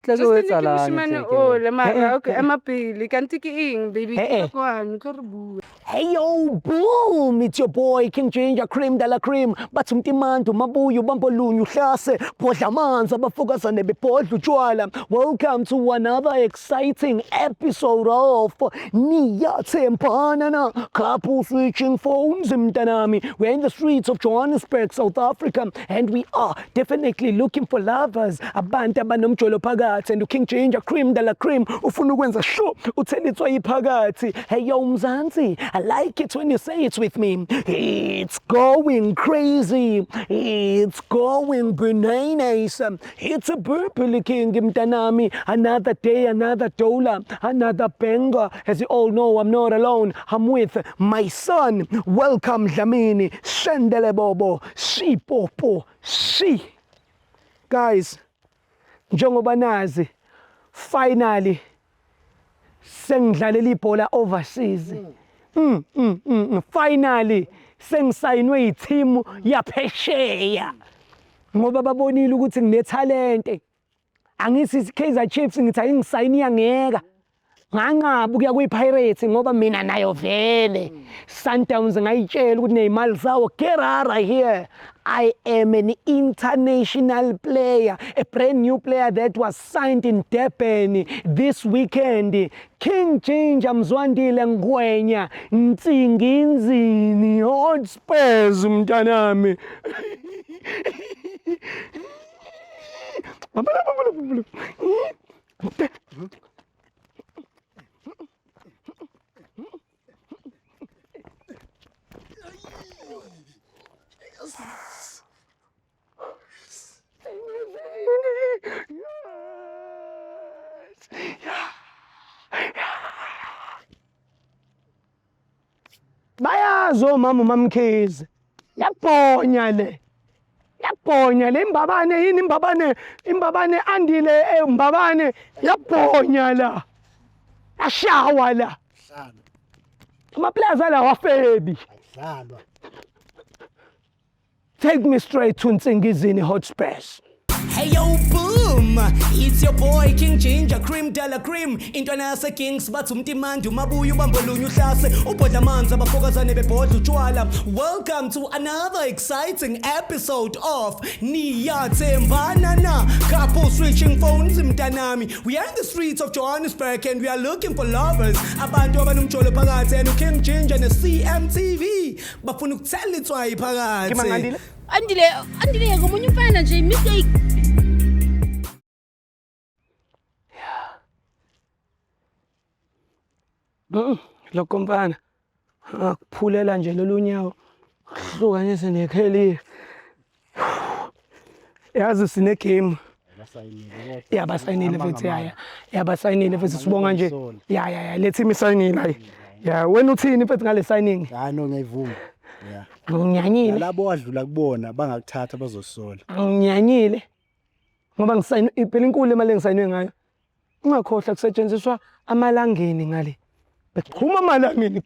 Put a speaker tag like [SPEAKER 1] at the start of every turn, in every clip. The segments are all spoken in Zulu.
[SPEAKER 1] Tla
[SPEAKER 2] Just
[SPEAKER 1] go
[SPEAKER 2] le
[SPEAKER 1] etsa
[SPEAKER 2] ke
[SPEAKER 1] la
[SPEAKER 2] moshimane o le mara okay ema pele kanti ke eng baby ke kwano ke re bua.
[SPEAKER 3] Hey yo, boom! It's your boy King Ginger, cream de la cream. Bathumti mantu mabuyu bambolunyu hlase podla amanzi abafokazana bebhodla utshwala. Welcome to another exciting episode of Niyathembana na couple switching phones mntanami. We're in the streets of Johannesburg, South Africa, and we are definitely looking for lovers. Abantu abanomjolo phakathi and King Ginger, cream de la cream. Ufuna ukwenza sure uthelithwa iphakathi. Hey yo Mzansi, I like it when you say it with me. It's going crazy. It's going bananas. It's a purple king mtanami. Another day, another dollar, another banger. As you all know, I'm not alone. I'm with my son. Welcome Dlamini. Shendele Bobo. Shi Popo. Shi. Guys, njengoba nazi, finally sengidlalela ibhola overseas. Finally sengisayinwe yithimu yaphesheya ngoba babonile ukuthi nginethalente. Angithi Kaizer Chiefs ngithi ayingisayini yangeka nganqaba ukuya kwiPirates ngoba mina nayo vele Sundowns ngayitshela ukuthi nezimali zawo Gerara here. I am an international player, a brand new player that was signed in Durban this weekend. King Ginger Mzwandile Ngwenya Ntsinginzini Hotspurs mntanami. Bayazi omama uMamkhize yabhonya le imbabane yini imbabane andile imbabane yabhonya la ashawa la ama-players ala wafebi. Take me straight to Nsingizini Hotspurs.
[SPEAKER 4] Hey yo, boom! It's your boy King Ginger, cream de la cream. Intwana yase Kings bathumti mandu mabuyu bambolunyu hlase ubhodla amanzi abafokazane bebhodla utshwala. Welcome to another exciting episode of Niyathembana na couple switching phones mntanami. We are in the streets of Johannesburg and we are looking for lovers. Abantu abanomjolo phakathi and King Ginger ne CMTV bafuna ukuthelithwa iphakathi.
[SPEAKER 2] Andile ngomunye umfana nje mistake.
[SPEAKER 3] Lokho mfana akuphulela nje lolunyawo hlukanise nekheli. Yazi sine game yabasayinile futhi yabasayinile futhi sibonga nje le team isayinile ya wena uthini futhi ngale signing.
[SPEAKER 1] No ngiyivuma. Yeah.
[SPEAKER 3] Nginyanyile
[SPEAKER 1] labo wadlula kubona bangakuthatha bazosola.
[SPEAKER 3] Nginyanyile ngoba ngisayine iphela inkulu imali engisayinwe ngayo. Ungakhohlwa kusetshenziswa amalangeni ngale. Bekhuma amalangeni,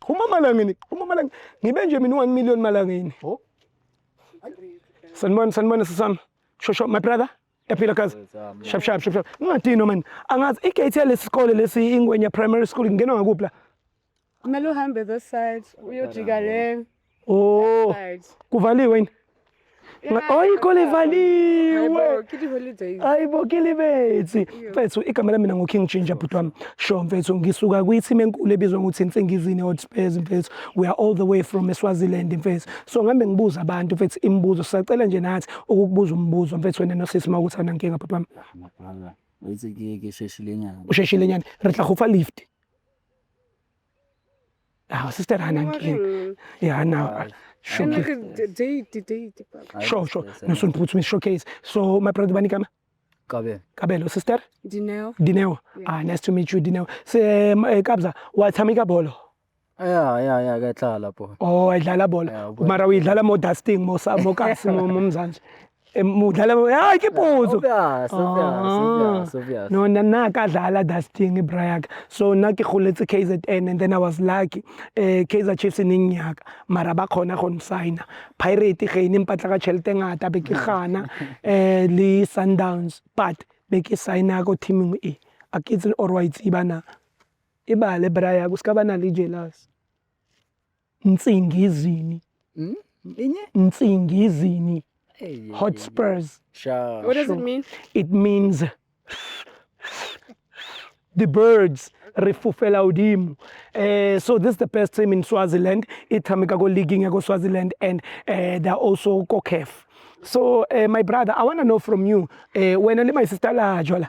[SPEAKER 3] ngibe nje mina 1 million malangeni. Sanibona sisami. Shosho my brother. Ephila kazi. Shap. Ungadino man. Angazi igate yalesikole lesi Ingwenya Primary School ngingenwa ngakuphi la?
[SPEAKER 2] Kumele uhambe the side uyojika le.
[SPEAKER 3] Oh. Kuvaliwe yini? Ikole valiwe.
[SPEAKER 2] Kidi holidays.
[SPEAKER 3] Ayibo kilibethi. Mfethu igama lami mina ngoKing Ginger bhuti wami. Sho mfethu ngisuka kwithi enkulu ebizwa ukuthi Nsingizini Hotspurs mfethu. We are all the way from eSwaziland mfethu. So ngambe ngibuza abantu mfethu imibuzo sisacela nje nathi ukukubuza umbuzo mfethu wena nosisi makuthi anankinga bhuti wami.
[SPEAKER 1] Uyithi ke sheshile nyana.
[SPEAKER 3] Usheshile nyana. Re tla go fa lift. Sister anankinga. Yeah now. Sure. Nasun puts me showcase. So my brother Banikama? Kabelo, sister?
[SPEAKER 2] Dineo.
[SPEAKER 3] Yeah. Nice to meet you, Dineo. Say Kabza, what Tamika Bolo?
[SPEAKER 1] Yeah, get po.
[SPEAKER 3] Oh, idlala bolo. Mara uyidlala mo dusting mo sa mo kasi mo mzansi. Mudlala mo ay ke puzo.
[SPEAKER 1] Obvious.
[SPEAKER 3] No nakadlala dusting iBrayag. So na ke khuletse KZN and then I was lucky. Kaizer Chiefs inyaka mara ba khona go sign. Pirate ge ine mpatla ka tšhelete ngata be ke gana le Sundowns but make ke signa ko teaming e a ke itse or wa itsiba na e bale braya go ska bana le jealous Ntsingizini Ntsingizini Hotspurs
[SPEAKER 1] Sure.
[SPEAKER 2] What does it mean?
[SPEAKER 3] it means the birds refufela udimo. So this is the best team in Swaziland. Itamika go leaguing go Swaziland and they're also COCAF. So my brother, I want to know from you when my sister la jola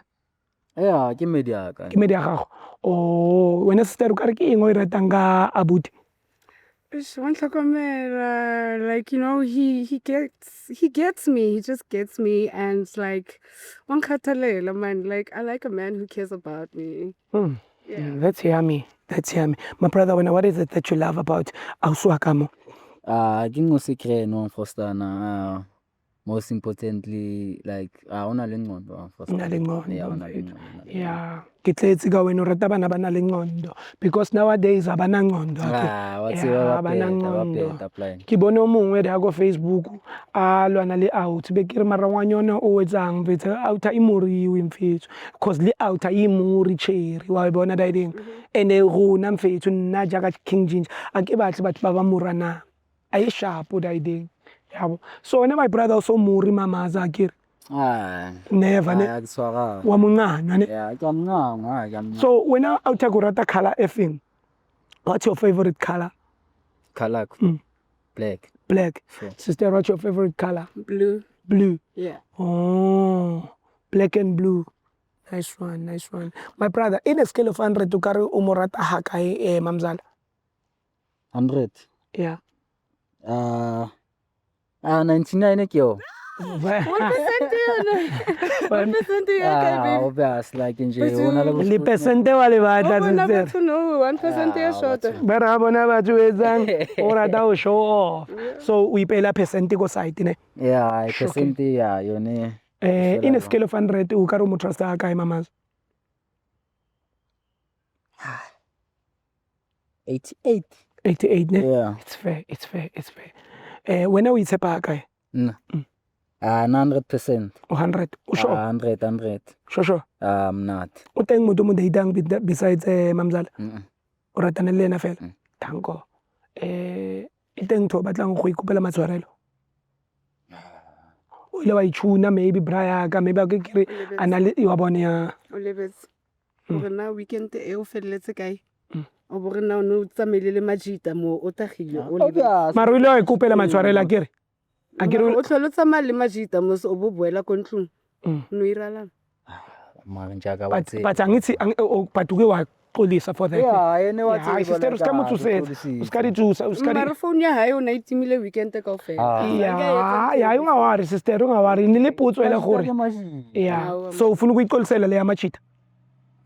[SPEAKER 1] Yeah, ke media ka.
[SPEAKER 3] ke media gago o wena sister o kare ke eng o ratanga abuti
[SPEAKER 2] One camera, like he gets me. He just gets me, and it's like one katalela man. Like I like a man who cares about me. Yeah.
[SPEAKER 3] That's yummy. That's yummy. My brother, what is it that you love about Auswakamo?
[SPEAKER 1] Ke ngo secret no Frostana. Most importantly, like una le ngqondo
[SPEAKER 3] Una le ngqondo,
[SPEAKER 1] Yeah, una le
[SPEAKER 3] mfethu.
[SPEAKER 1] ngqondo.
[SPEAKER 3] Yeah. Ke tletse ka wena o rata bana ba na le ngqondo because nowadays abana ngqondo.
[SPEAKER 1] What's
[SPEAKER 3] Yeah, abana ngqondo. Ke bone o mongwe da go Facebook a lwana le out be ke re marangwanyona o etsang mfethu out e moriwe mfethu because le out e muri cherry wa bona da ding ene rona mfethu nna jaaka King Ginger a ke batle batho ba ba morana a e sharp da ding yabo so wena my brother also muri mamaza akere never ne
[SPEAKER 1] Akuswara.
[SPEAKER 3] wa mongana ne
[SPEAKER 1] Yeah, ke amnganga.
[SPEAKER 3] so wena out go rata color effing what's your favorite color
[SPEAKER 1] Color. Black.
[SPEAKER 3] black
[SPEAKER 1] Sure.
[SPEAKER 3] sister what's your favorite color
[SPEAKER 2] Blue.
[SPEAKER 3] blue
[SPEAKER 2] Yeah.
[SPEAKER 3] oh black and blue nice one nice one my brother in a scale of 100 to carry o mo rata ha kae mamzala
[SPEAKER 1] 100.
[SPEAKER 3] yeah
[SPEAKER 1] 99 ke yo.
[SPEAKER 2] 1% yun. 1% yun, baby.
[SPEAKER 1] Obvious like nje
[SPEAKER 2] But you-
[SPEAKER 1] una
[SPEAKER 3] le percente wa le batla
[SPEAKER 2] Oh, bona
[SPEAKER 3] sister
[SPEAKER 2] batho no, 1% ya short.
[SPEAKER 3] ba ra bona batho etsang o rata o show off so o ipela percent ko site ne
[SPEAKER 1] Yeah, percent ya yone.
[SPEAKER 3] in a scale of 100 o ka re mo trust ha kae mamaza
[SPEAKER 1] 88.
[SPEAKER 3] 88 ne
[SPEAKER 1] Yeah.
[SPEAKER 3] it's fair it's fair it's fair wena o itshepa ha kae
[SPEAKER 1] 100%.
[SPEAKER 3] o 100 o sure
[SPEAKER 1] 100.
[SPEAKER 3] sure
[SPEAKER 1] I'm not.
[SPEAKER 3] o teng motho mo datang besides mamzala o ratana le ena fela
[SPEAKER 1] Mm.
[SPEAKER 3] thanko e teng ntho o batlang go ikopela matshwarelo o ile wa itshuna maybe braya ka maybe a ke kere a na le wa bone ya
[SPEAKER 2] O lebetse. Gore na weekend e o feleletse kae? O bo re na o ne o tsamaile le majita mo o tagile o lebetse.
[SPEAKER 1] Obvious.
[SPEAKER 3] mara o ile wa ikopela matshwarelo a kere a kere
[SPEAKER 2] O tlhole o tsamaya le majita mo o bo boela ko ntlong. No irala.
[SPEAKER 1] Mara njaka
[SPEAKER 3] but
[SPEAKER 1] watse.
[SPEAKER 3] but angithi but uke wa xolisa for that
[SPEAKER 1] Yeah, yene
[SPEAKER 3] yeah,
[SPEAKER 1] watse.
[SPEAKER 3] sister uska motsusetsa uska di tsusa uska di
[SPEAKER 2] Mara phone ya hae o na itimile weekend kaofela.
[SPEAKER 3] ya unga wari sister unga wari ni le potso ele gore yeah so ufuna ukuyicolisela le yamachita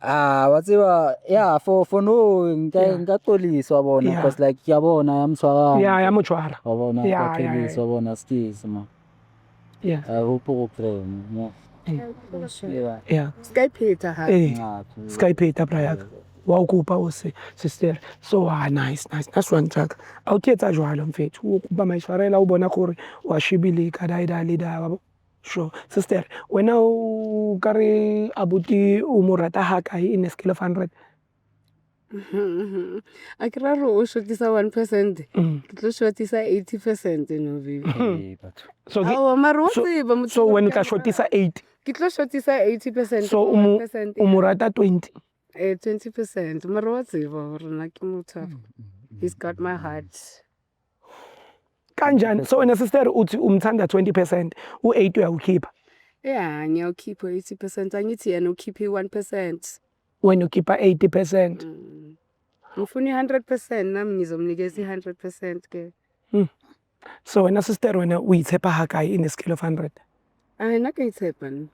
[SPEAKER 1] Watsiwa yeah for no nka xoliswa bona
[SPEAKER 3] Yeah.
[SPEAKER 1] because like yabona yamswara.
[SPEAKER 3] yeah ya mochwara
[SPEAKER 1] Wabona
[SPEAKER 3] Yeah,
[SPEAKER 1] kwa
[SPEAKER 3] yeah,
[SPEAKER 1] xoliswa bona skis ma.
[SPEAKER 3] yeah
[SPEAKER 1] Upo plan. Yeah.
[SPEAKER 3] yeah
[SPEAKER 2] Sky Peter ha.
[SPEAKER 3] Sky Peter brayaka wa ukupa ose sister so nice that's one track a o ketsa jwalo mfethu o kupa maishwarela o bona gore wa shibile ka daida le da wa sure sister wena o kare abuti o mo rata ha kae in a scale of 100
[SPEAKER 2] A ke ra re o shotisa 1%. Ke tlo shotisa 80% no baby.
[SPEAKER 3] so
[SPEAKER 2] Awa mara o tseba motho.
[SPEAKER 3] so when ka shotisa 8
[SPEAKER 2] Ke tlo shotisa 80%.
[SPEAKER 3] so o mo rata 20
[SPEAKER 2] 20%. Mara wa tseba gore na ke motho. He's got my heart.
[SPEAKER 3] kanjani so wena sister uthi umthanda 20% u8 uyawukhipha
[SPEAKER 2] Yeah, ngiyawukhipha 80%. Angithi yena ukhiphe 1%.
[SPEAKER 3] when you keep 80%
[SPEAKER 2] Ngifuna 100% nami ngizomnikeza 100% ke.
[SPEAKER 3] so wena sister wena uyitshepa ha kae in a scale of 100
[SPEAKER 2] Ai na ke itshepa ni.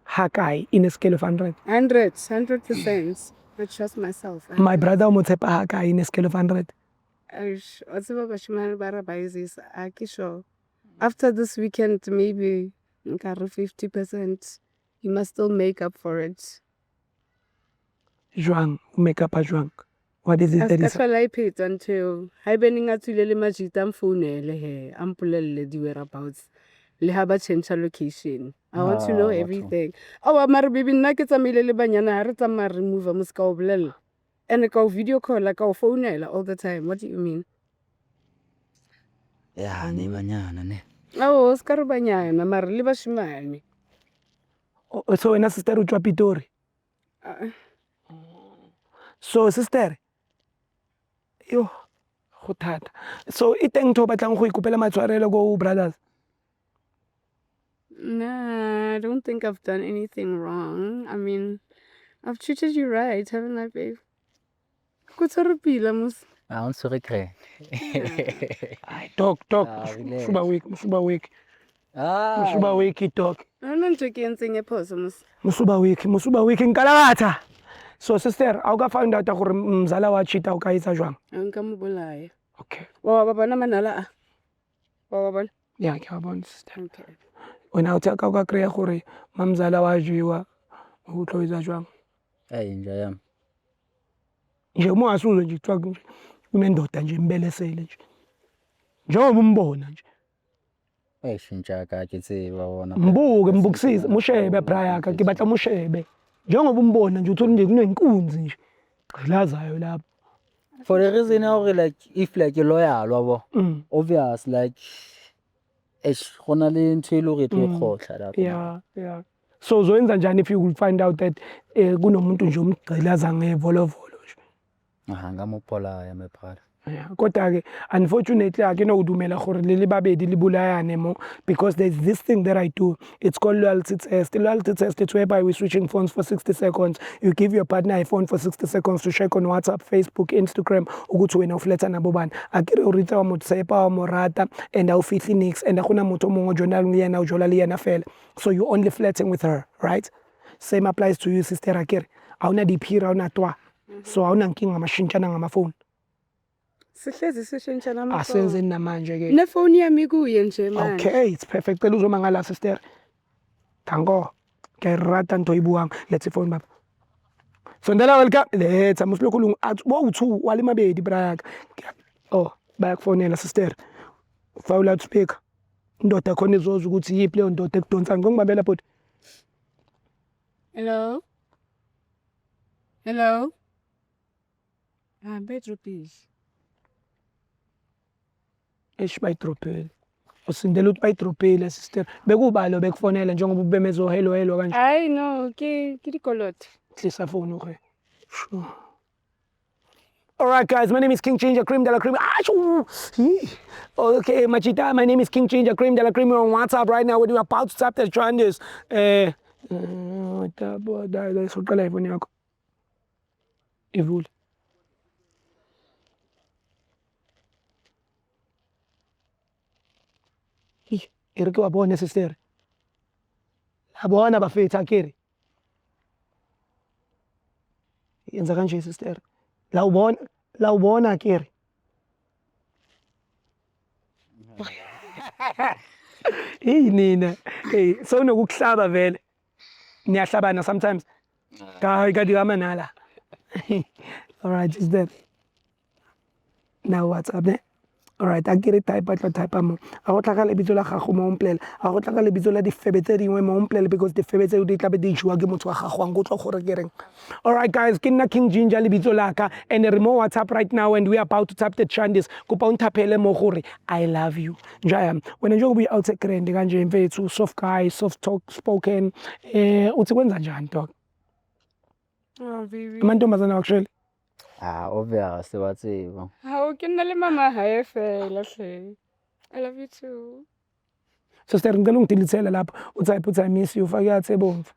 [SPEAKER 3] ha kae in a scale of 100
[SPEAKER 2] 100%. I trust myself.
[SPEAKER 3] my brother o mo tshepa ha kae in a scale of 100
[SPEAKER 2] Aish, o tseba bashimane ba ra ba izisa. A ke sure. After this weekend maybe nka re 50%. You must still make up for it.
[SPEAKER 3] jwang o make up a jwang what is it that is
[SPEAKER 2] Hlala ipheta until haebe ningathule le majita amfonele he ampolelle di whereabouts le ha ba change location I want to know
[SPEAKER 1] batho.
[SPEAKER 2] everything. Aowa mare baby nna ke tsamaile le banyana ha re tsamaya re move mos ka o bolela. And ka o video call ka o founela all the time. What do you mean?
[SPEAKER 1] Ya ne banyana ne.
[SPEAKER 2] Oh, ska re banyana mare le bashimane.
[SPEAKER 3] So wena sister o tswa Pitori. So sister yo go thata. So e teng ntho o batlang go ikopela matshwarelo go brothers.
[SPEAKER 2] Nah, I don't think I've done anything wrong. I mean, I've treated you right, haven't I, babe? Go tshwarepila mos.
[SPEAKER 1] A o ntshwere kre.
[SPEAKER 3] Ai talk.
[SPEAKER 1] relax.
[SPEAKER 3] Musuba week.
[SPEAKER 1] Ah.
[SPEAKER 3] Musuba week talk.
[SPEAKER 2] I don't know ntse e phoso mos.
[SPEAKER 3] Musuba week nkalata. So sister, how ka find out gore mzala wa cheat o ka itsa jwang?
[SPEAKER 2] Nka mo bolaya.
[SPEAKER 3] Okay.
[SPEAKER 2] Wa ba bona manala a. Wa bona?
[SPEAKER 3] Yeah, ke a bona sister.
[SPEAKER 2] Okay.
[SPEAKER 3] Wena o tsaka o ka kreya gore mamzala wa jiwa o tlo itsa jwang?
[SPEAKER 1] Hey nja yami.
[SPEAKER 3] Nje uma asuzwe nje kuthiwa kunendoda nje imbelesele nje. Njengoba umbona nje.
[SPEAKER 1] Hey shintsha ka ke tseba bona.
[SPEAKER 3] Mbukisise mushebe brayaka ke batla mushebe. Njengoba umbona nje uthola nje kunenkunzi nje. Gqilazayo lapha.
[SPEAKER 1] For the reason how like if like you loyal wabo. Obvious like gona le ntho ile re tlo khotla lapha.
[SPEAKER 3] Yeah. So uzoyenza njani if you will find out that kunomuntu nje umgqilaza ngevolovolo nje?
[SPEAKER 1] Aha ngamophola ya my brother.
[SPEAKER 3] Yeah, kodwa ke unfortunately akinokudumela gore le babedi libulayane mo because there's this thing that I do. It's called loyalty test. Loyalty test is whereby we're switching phones for 60 seconds. You give your partner a phone for 60 seconds to check on WhatsApp, Facebook, Instagram ukuthi wena ufletha nabo bani. Akere urita wa motsepa wa morata and awufihli nix and akuna motho mongwe journal le yena o jola le yena fela. So you only flirting with her, right? Same applies to you sister akere. Awuna diphira awuna twa. So awuna nkinga mashintshana ngamaphone.
[SPEAKER 2] Sihlezi sishintshana amafoni.
[SPEAKER 3] Asenze namanje ke.
[SPEAKER 2] Nefoni yami kuye nje manje.
[SPEAKER 3] Okay, it's perfect. Cela uzomangala sister. Tango. Ke rata nto ibuang. Let's phone baba. Sondela welcome. Let's musilokhulungu athi wo u2 wale mabedi brayaka. Oh, bayakufonela sister. File loudspeaker. Indoda khona izoza ukuthi yipi leyo ndoda ekudonsanga ngokubambela bhuti.
[SPEAKER 2] Hello? Hello? Bedroom please.
[SPEAKER 3] Bayidrophele. Usindela ukuthi bayidrophele sister. Bekubalo bekufonela njengoba ubemezo hello kanje.
[SPEAKER 2] Hayi no, ke dikoloto.
[SPEAKER 3] Hlisa phone okay. Sure. All right, guys, my name is King Ginger Cream de la Cream. Okay, Machita, my name is King Ginger Cream de la Cream. We're on WhatsApp right now. We're about to tap the trenders. Soqala iphone yakho. Ivule. Ere ke wa bona sister. La bona bafetha kere. Yenza kanje sister. La ubona kere. Hey nina. Hey, so nokuhlaba vele. Niyahlabana sometimes. Ka digamanala. All right, is that. Now what's up there? All right, I get it type mo. A go tla ka lebitso la gago mo omplela. A go tla ka lebitso la difebe tse dingwe mo omplela because difebe tse di tla be di jwa ke motho wa gago ang go tlo gore ke reng. All right guys, ke nna King Ginger lebitso la ka and re mo WhatsApp right now and we are about to tap the trenders. Kopa untaphele mo gore I love you. Njaya, wena njengoba uyi out grand kanje mfethu, soft guy, soft talk spoken. Uthi kwenza njani dog?
[SPEAKER 2] Oh baby.
[SPEAKER 3] Amantombazana actually.
[SPEAKER 1] Obvious batseba.
[SPEAKER 2] How ke nna le mama hae fela hle. I love you too.
[SPEAKER 3] Sister ngicela ungidilithele lapha uthi I miss you fake yathe bomvu.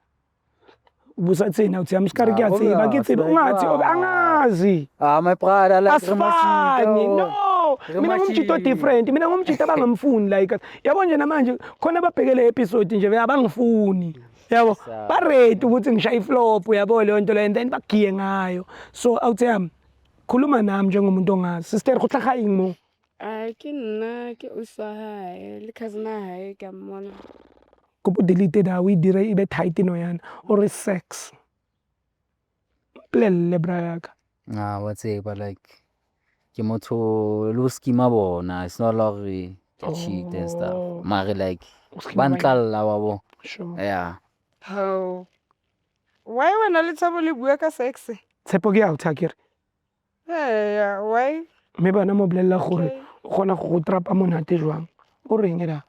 [SPEAKER 3] Ubusathina uthi amskari kuyathe bakithi ungathi angazi.
[SPEAKER 1] My brother like
[SPEAKER 3] Asifani no. Mina ngumjito different. Mina ngumjito abangamfuni like yabo nje namanje khona babhekele episode nje abangifuni. Yabo ba ready ukuthi ngishaye iflop yabo leyo nto le and then bagiye ngayo. So awuthi khuluma nami njengomuntu ongazi. Sister go tla gaeng mo?
[SPEAKER 2] Ke nna ke usa hae le cousin hae ka mmona.
[SPEAKER 3] Kopo delete da we dire ibe tight no yana or sex. Plelle brayaka.
[SPEAKER 1] Batseba like ke motho lo schema bona. It's not like cheat and stuff. Mare like ban tlalla wabo.
[SPEAKER 3] Sure.
[SPEAKER 1] Yeah.
[SPEAKER 2] Oh. Why wena le Thabo le bua ka sex?
[SPEAKER 3] Tshepo ke ya o thakere.
[SPEAKER 2] Yeah, why?
[SPEAKER 3] Mme bana mo bolelela gore
[SPEAKER 2] Okay.
[SPEAKER 3] o kgona go trapa monate jwang. O reng la?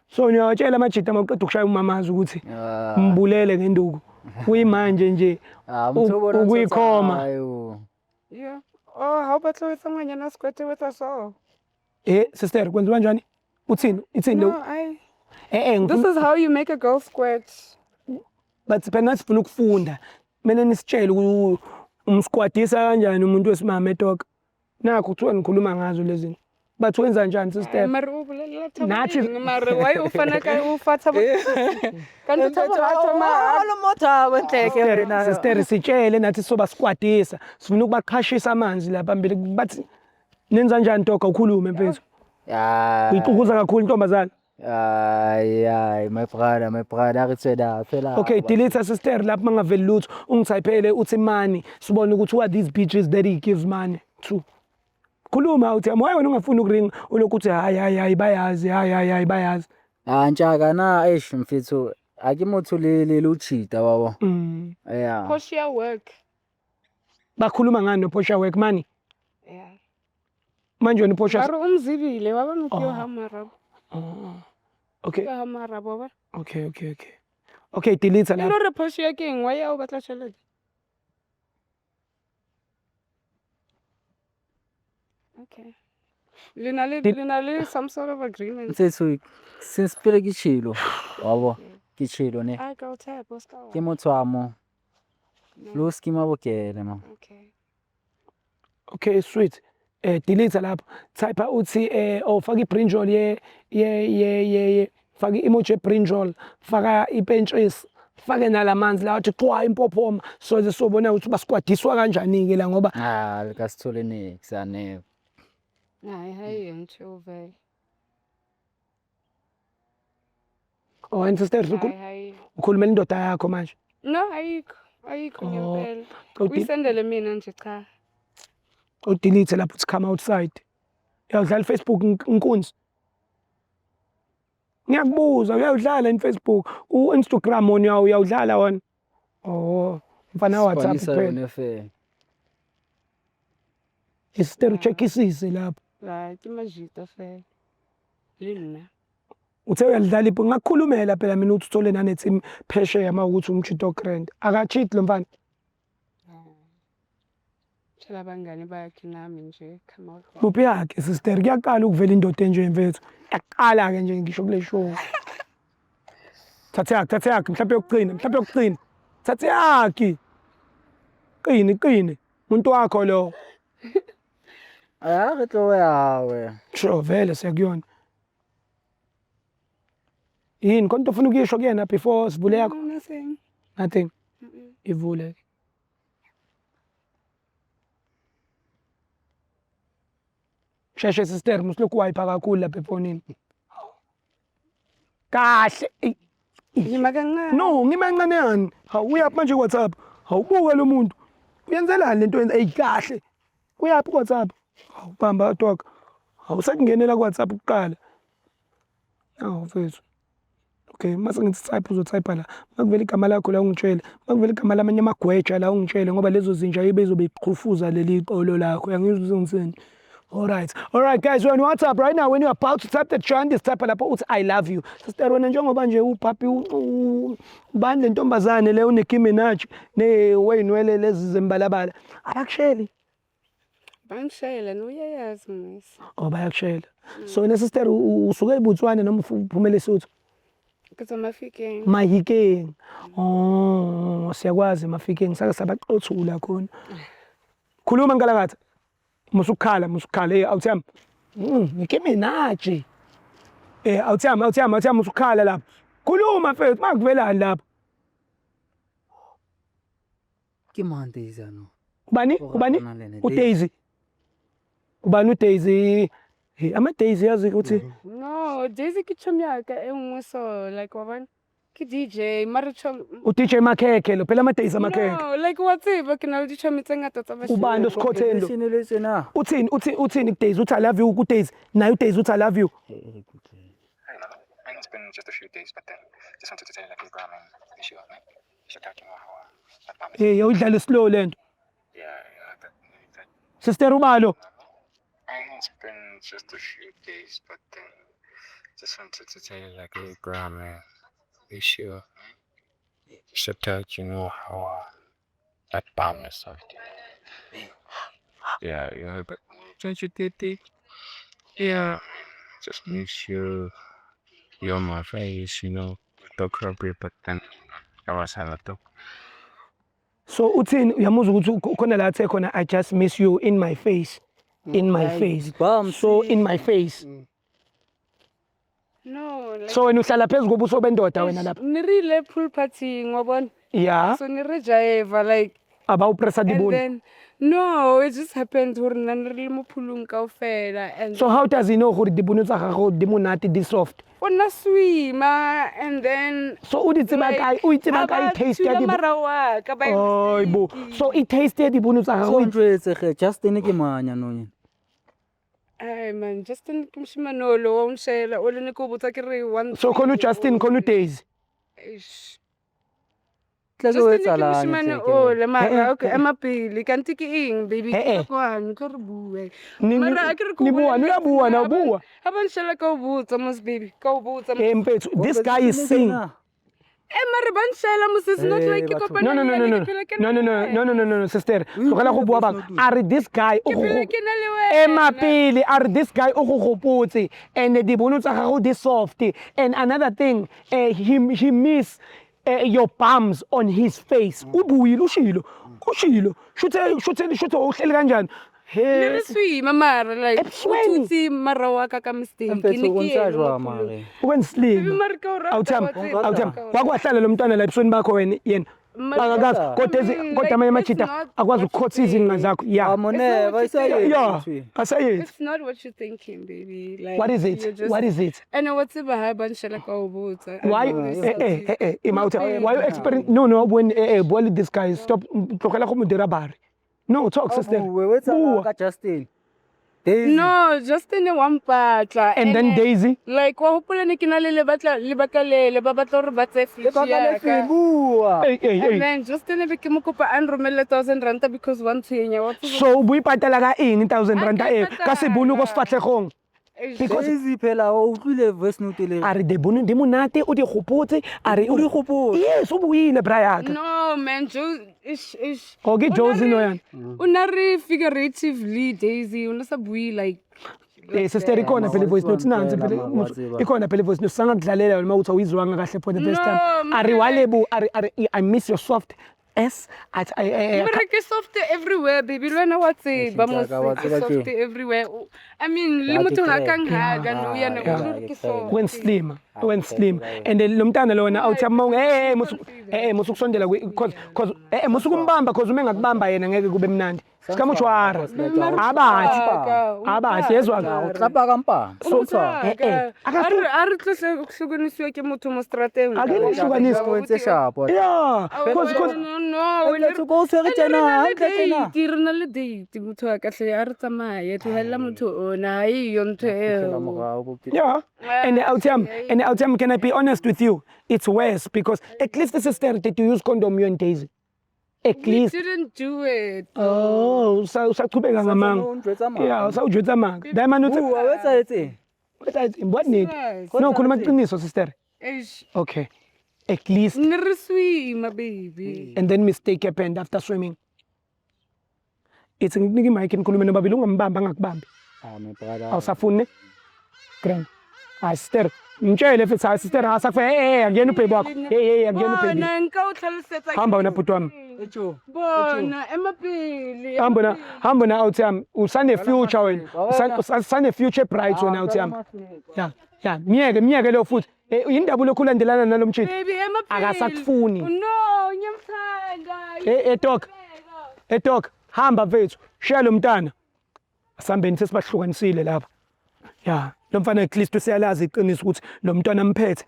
[SPEAKER 3] So niyawatshela amajita maqeda ukushaya umamazi ukuthi mbulele ngenduku. Kuyimanje nje ukuyikhoma.
[SPEAKER 2] Yeah. Oh, how about with someone you're not squirting with us all?
[SPEAKER 3] Sister kwenziwa njani? Uthini? Ithini
[SPEAKER 2] No,
[SPEAKER 3] lo?
[SPEAKER 2] this
[SPEAKER 3] ngifuna
[SPEAKER 2] is how you make a girl squirt.
[SPEAKER 3] but phela sifuna ukufunda. Kumele nisitshele umsquadisa kanjani umuntu wesimama etoka. Nakho kuthiwa nikhuluma ngazo lezi zinto. But wenza njani sister? Nathi
[SPEAKER 2] why ufana ka ufatha kanti
[SPEAKER 3] sister sitshele nathi soba squadisa. Sifuna ukubaqhashisa amanzi lapha phambili bathi nenza njani toka ukhulume mfethu. Uyicukuza kakhulu intombazana.
[SPEAKER 1] My brother akutshela phela.
[SPEAKER 3] Okay, delete sister lapha mangaveli lutho ungithayiphele uthi money sibone ukuthi what these bitches that he gives money to. Khuluma uthi why wena ungafuni ukuringa ulokhu uthi hayi bayazi bayazi.
[SPEAKER 1] Ntshaka na mfethu akimothulele uchita babo. Yeah.
[SPEAKER 2] Posha work.
[SPEAKER 3] Bakhuluma ngani noposha work money?
[SPEAKER 2] Yeah.
[SPEAKER 3] Manje wena posha.
[SPEAKER 2] Mara umzibile waba ngiphiwa hamara.
[SPEAKER 3] Okay.
[SPEAKER 2] Hamara baba.
[SPEAKER 3] Okay. Okay, delete lapha.
[SPEAKER 2] Ino re posha ke ngwa ya o batla tšhelete. Okay. Lina some sort of agreement.
[SPEAKER 1] Mfethu since pele ke chilo. Wabo. Ke chilo ne.
[SPEAKER 2] I go tap what's going
[SPEAKER 1] Ke motho wa mo. Lo skima bokele ma.
[SPEAKER 2] Okay.
[SPEAKER 3] Okay, sweet. Delete lapha. Type uthi ufaka ibrinjol ye faka emoji brinjol, faka ipentshisi, fake nalamanzi la uthi qwa impophoma so sobona ukuthi basigwadiswa kanjani ke la ngoba
[SPEAKER 1] Likasithole next ane.
[SPEAKER 2] Hayi ngithuve.
[SPEAKER 3] Oh, and sister
[SPEAKER 2] Hayi.
[SPEAKER 3] ukhulumela indoda yakho manje.
[SPEAKER 2] No, ayikho ngempela. Uyisendele mina nje cha.
[SPEAKER 3] Delete lapho uthi come outside. Uyadlala Facebook inkunzi. Ngiyakubuza uyawudlala Facebook, Instagram uyawudlala wona. Oh, mfana WhatsApp kuphela. Sister checkisise lapho.
[SPEAKER 2] La kimajita fe. Lina.
[SPEAKER 3] Uthe uyadlala ipho ngakukhulumela phela mina uthi uthole nanethi phesheya mawukuthi umchito grand. Akacheat lo mfana.
[SPEAKER 2] Tshela abangani bakhe nami nje come out.
[SPEAKER 3] Kuphi yakhe sister kuyaqala ukuvela indoda enje mfethu. Yaqala ke nje ngisho kule show. Thathe yakhe mhlawumbe yokuqina. Thathe yakhe. Qini. Umuntu wakho lo.
[SPEAKER 1] Ke tlo yawe.
[SPEAKER 3] Sure vele sekuyona. Yini konke ufuna ukuyisho kuyena before sivule yakho? Nothing. Ivule. Sheshe sister musilokhu wipe kakhulu lapha efonini. Kahle.
[SPEAKER 2] Ngima kancane.
[SPEAKER 3] No, ngimancane yani. Uyaphi manje WhatsApp? Awubuke lo muntu. Uyenzelani lento kahle. Uyaphi WhatsApp? Awubamba talk. Awusakungenela ku WhatsApp ukuqala. Mfethu. Okay, mase ngithi type uzotype la. Makuvela igama lakho la ungitshele. Makuvela igama lamanye amagweja la ungitshele ngoba lezo zinja ibezobe iqhufuza leli iqolo lakho. Uyangizwa ngisini? All right guys, we're on WhatsApp right now. When you're about to type the trend, just type lapha uthi I love you. Sister wena njengoba nje upapi ubani lentombazane le uNicki Minaj weyinwele lezi zembalabala. Abakusheli.
[SPEAKER 2] Bangishela noyayazi misi.
[SPEAKER 3] Oh bayakushela. So wena sister usuke eBotswana noma uphumele eSotho?
[SPEAKER 2] Kuthi Mafikeng.
[SPEAKER 3] Mahikeng. Oh, siyakwazi Mafikeng sake sabaxothula khona. Khuluma ngalakatha. Musukhala awuthiyami. Nicki Minaj. Awuthiyami musukhala lapha. Khuluma mfethu makuvelani lapha.
[SPEAKER 1] Ke Mondays ano.
[SPEAKER 3] Ubani? uDaisy. Ubani uDaisy? Ama-Daisy yazi ukuthi
[SPEAKER 2] No, Daisy ke chomi yaka engwe so like wabani ke DJ mara chomi.
[SPEAKER 3] uDJ Makhekhe lo phela ama-Daisy amakhekhe.
[SPEAKER 2] No, like watsiba ke na le chomi tse ngata tsa bashemane.
[SPEAKER 3] Ubani osikhotheni lo?
[SPEAKER 1] Sineletse na.
[SPEAKER 3] Uthini kuDaisy uthi I love you kuDaisy. Naye uDaisy uthi I love you.
[SPEAKER 5] it's been just a few days, but then just wanted to tell you like, hey, bro, man, you sure, man? You should talk to me how I promise.
[SPEAKER 3] Hey, awudlala slow lento.
[SPEAKER 5] Yeah, that.
[SPEAKER 3] Sister Ubalo.
[SPEAKER 5] It's been just a few days, but then just wanted to tell you like, hey, bro, man, you sure? You should talk to me how I promise of you. Yeah, but don't you did it? Yeah, just make sure you're my face, you know, talk appropriate, but then I was having a talk.
[SPEAKER 3] So uthini uyamuzwa ukuthi khona la athe khona I just miss you in my face. In my face. So in my face.
[SPEAKER 2] No, like,
[SPEAKER 3] So wena uhlala phezulu kobuso bendoda wena lapha.
[SPEAKER 2] nirile pool party ngwabona.
[SPEAKER 3] Yeah.
[SPEAKER 2] So nirejaiva like
[SPEAKER 3] Abawupressa
[SPEAKER 2] and
[SPEAKER 3] dibuni.
[SPEAKER 2] then no, it just happened hore nna nirile mo poolong kaofela and
[SPEAKER 3] So how does he know gore dibuni tsa gago di monate di soft?
[SPEAKER 2] o nna swima and then
[SPEAKER 3] So o di tseba kae? O itseba kae taste ya dibuni?
[SPEAKER 2] marawa ka by
[SPEAKER 3] Oibo.
[SPEAKER 2] mistake.
[SPEAKER 3] So I taste ya dibuni tsa
[SPEAKER 1] So
[SPEAKER 3] gago.
[SPEAKER 1] ntwetse Justin ke manya no.
[SPEAKER 2] Ay man, Justin ke moshimane wa unshela o lene ko botsa ke re one.
[SPEAKER 3] So khona Justin khona Daisy.
[SPEAKER 2] Eish.
[SPEAKER 1] Tle ke
[SPEAKER 2] Justin ke
[SPEAKER 1] wetsalane
[SPEAKER 2] moshimane
[SPEAKER 1] tle
[SPEAKER 2] o le
[SPEAKER 3] Eh,
[SPEAKER 2] mara
[SPEAKER 3] eh,
[SPEAKER 2] okay emapele kanti ke eng baby
[SPEAKER 3] Eh, eh.
[SPEAKER 2] ke kwano ke re bue.
[SPEAKER 3] Ni
[SPEAKER 2] Mara akere ko
[SPEAKER 3] bua, ni bua na bua.
[SPEAKER 2] Haban shela ka o botsa mos baby, ka o botsa.
[SPEAKER 3] Mpethu, this guy is sing.
[SPEAKER 2] Mara ban shela mos is not like ke kopana.
[SPEAKER 3] No, sister. Tlogela go bua bang. Are this guy o go
[SPEAKER 2] Ke na le wena.
[SPEAKER 3] emapele are this guy o go gopotse and dibunu tsa gago di soft and another thing he miss your palms on his face. Ubuyile ushilo. Shuthe o hleli kanjani?
[SPEAKER 2] Nere swima mara like
[SPEAKER 3] Ebusweni.
[SPEAKER 2] utsi mara wa ka ka mistake.
[SPEAKER 1] Mpethu unsajwa mare.
[SPEAKER 3] When sleep.
[SPEAKER 2] Mara ka o rata
[SPEAKER 3] Awutham. Wakwahlala lo mntwana la ebusweni bakho wena yena. Bangakazi kodwa amanye amachita akwazi ukukhotha izinqa zakho. Yeah.
[SPEAKER 1] Amone bayisaye.
[SPEAKER 3] Yeah. Asayenzi.
[SPEAKER 2] It's not what you're thinking, baby. Like,
[SPEAKER 3] What is
[SPEAKER 2] you're
[SPEAKER 3] it?
[SPEAKER 2] just-
[SPEAKER 3] What is it?
[SPEAKER 2] And what's it behind Banshela Kaubota?
[SPEAKER 3] Why? Why you experience? No. When boy, this guy stop. Tlogela go mo dira bare. No, talk sister.
[SPEAKER 1] We wetsa ka Justin. Daisy.
[SPEAKER 2] No, just in one part.
[SPEAKER 3] And then Daisy.
[SPEAKER 2] Like, wa hopola ne ke na le lebaka le ba batla hore ba tse
[SPEAKER 1] Le baka le bua.
[SPEAKER 3] Hey.
[SPEAKER 2] And then just in be ke mo kopa an romelle 1,000 rand because one tsenya wa
[SPEAKER 3] So bui patela ka eng 1,000 rand ka sebunu go sefatlhegong. Because
[SPEAKER 1] Daisy phela o utlwile voice note le.
[SPEAKER 3] are de bonu di monate o di gopotse are
[SPEAKER 1] O di gopotse?
[SPEAKER 3] Yes, o buile brayaka.
[SPEAKER 2] No, man, Joe is
[SPEAKER 3] Okay, Josie no yan.
[SPEAKER 2] Unari figuratively Daisy, una sa bui like
[SPEAKER 3] Sister ikona phela voice note nansi
[SPEAKER 1] Phela,
[SPEAKER 3] phela
[SPEAKER 1] mawatsi ba.
[SPEAKER 3] ikona phela voice note sangakudlalela wena mawuthi awuyizwanga kahle for the first time.
[SPEAKER 2] No,
[SPEAKER 3] Are walebu are I miss your soft S at
[SPEAKER 2] Mara ke soft everywhere, baby. Lwana wa tseba mo
[SPEAKER 1] wa tseba
[SPEAKER 2] soft
[SPEAKER 1] ke.
[SPEAKER 2] everywhere. I mean, le
[SPEAKER 1] Ya,
[SPEAKER 2] motho
[SPEAKER 1] ke
[SPEAKER 2] ha
[SPEAKER 1] correct.
[SPEAKER 2] kang haga no yana
[SPEAKER 1] Yeah,
[SPEAKER 2] go ke so.
[SPEAKER 3] when slim and then lo mntana lona awuthi among musukusondela cause musukumbamba cause uma engakubamba yena ngeke kube mnandi sikamushwara abathi yezwa
[SPEAKER 1] O tlapa ka mpa. So
[SPEAKER 2] Are tlose ukuhlukanisiwe ke motho mo strateng.
[SPEAKER 3] Ake le hlukanisi.
[SPEAKER 1] o ntse sharp.
[SPEAKER 3] yeah cause
[SPEAKER 2] no,
[SPEAKER 1] Let's go fer tjena, hantle tjena.
[SPEAKER 2] Ke rena le date motho wa ka hle a re tsamaye tlohella motho ona hayi yo ntho eo.
[SPEAKER 3] yeah and I'll tell can I be honest with you it's worse because at least the sister did you use condom you and Daisy at
[SPEAKER 2] We
[SPEAKER 3] least
[SPEAKER 2] didn't do it.
[SPEAKER 3] oh usaqhubeka ngamanga yeah usawujwetsa manga diamond uthi
[SPEAKER 1] Bua wetsa etse.
[SPEAKER 3] what need no khuluma iqiniso sister
[SPEAKER 2] Eish.
[SPEAKER 3] okay at least
[SPEAKER 2] Ni re swima baby.
[SPEAKER 3] and then mistake happened after swimming it's nginika imic nikhulume nobabili ungambamba ngakubambi
[SPEAKER 1] Ah my brother.
[SPEAKER 3] awusafuni grand sister mtshele futhi sister asakufike akuyena ubhebi wakho akuyena ubhebi
[SPEAKER 2] Bona nka o tlhalosetsa.
[SPEAKER 3] hamba wena bhuti wami
[SPEAKER 1] Echo.
[SPEAKER 2] Bona emapili.
[SPEAKER 3] hamba na awuthi yami usane future wena usane future bright wena awuthi yami ya miyeke leyo futhi indaba lokhu ulandelana nalomtshini
[SPEAKER 2] Baby emapili.
[SPEAKER 3] akasakufuni
[SPEAKER 2] No, ngiyamthanda.
[SPEAKER 3] etok hamba mfethu shiya lo mntana asambeni sesibahlukanisile lapha ya lo mfana eKristu siyalazi iqiniso ukuthi lo mntwana amphethe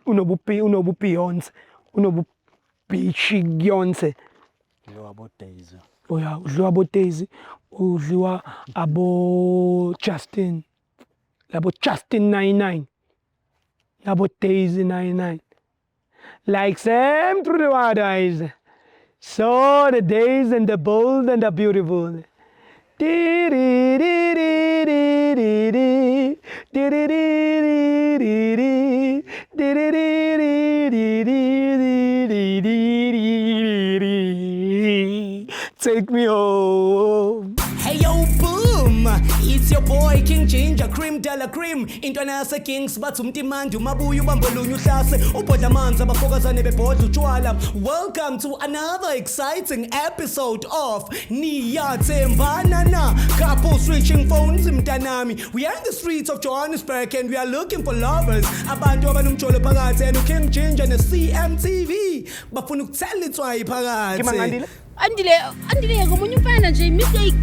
[SPEAKER 3] unobubeyonce unobubichi yonce
[SPEAKER 1] Lo abo Daisy.
[SPEAKER 3] oya udliwa abo Daisy udliwa abo Justin labo Justin 99 Yabo Daisy 99. Like Sam through the wide eyes. Saw the days and the bold and the beautiful. Take me home.
[SPEAKER 4] Hey yo, boom! It's your boy King Ginger, Cream de la Cream. Intwana yase Kings bathi umtimandi umabuya ubambolunya uhlase ubhodla amanzi abafokazane bebhodla utshwala. Welcome to another exciting episode of Niyathembana na. Couple switching phones mntanami. We are in the streets of Johannesburg and we are looking for lovers. Abantu abanomjolo phakathi and King Ginger ne CMTV bafuna ukuthela itswayi phakathi.
[SPEAKER 3] Kimangandile?
[SPEAKER 6] Andile ngomunye umfana nje mistake.